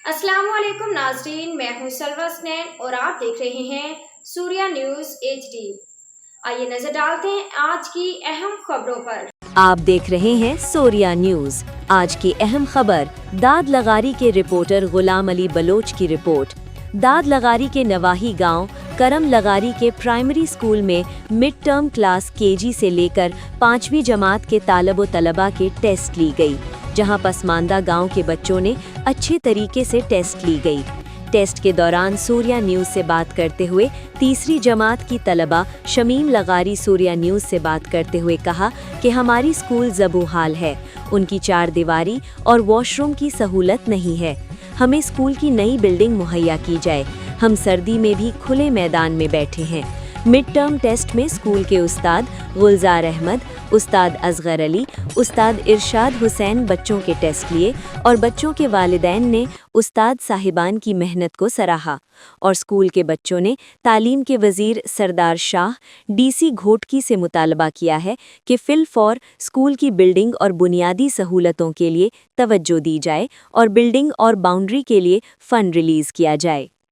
अस्सलाम वालेकुम नाज़रीन, मैं हूं सलवा स्नैन और आप देख रहे हैं सूर्या न्यूज़ HD। आइए नजर डालते हैं आज की अहम खबरों पर। आप देख रहे हैं सूर्या न्यूज। आज की अहम खबर, दाद लगारी के रिपोर्टर गुलाम अली बलोच की रिपोर्ट। दाद लगारी के नवाही गांव करम लगारी के प्राइमरी स्कूल में मिड टर्म क्लास KG से लेकर 5वीं जमात के तालब व तलबा के टेस्ट ली गई, जहां पसमानदा गांव के बच्चों ने अच्छे तरीके से टेस्ट ली गई। टेस्ट के दौरान सूर्या न्यूज़ से बात करते हुए तीसरी जमात की तलबा शमीम लगारी सूर्या न्यूज़ से बात करते हुए कहा कि हमारी स्कूल ज़बूहाल है, उनकी 4 दीवारी और वॉशरूम की सहूलत नहीं है। हमें स्कूल की नई बिल्डिंग मुहैया की जाए। हम सर्दी में भी खुले मैदान में बैठे हैं। मिड टर्म टेस्ट में स्कूल के उस्ताद गुलजार अहमद, उस्ताद असगर अली, उस्ताद इरशाद हुसैन बच्चों के टेस्ट लिए और बच्चों के वालिदैन ने उस्ताद साहिबान की मेहनत को सराहा और स्कूल के बच्चों ने तालीम के वज़ीर सरदार शाह DC घोटकी से मुतालबा किया है कि फिल फौर स्कूल की बिल्डिंग और बुनियादी सहूलतों के लिए तवज्जो दी जाए और बिल्डिंग और बाउंड्री के लिए फ़ंड रिलीज़ किया जाए।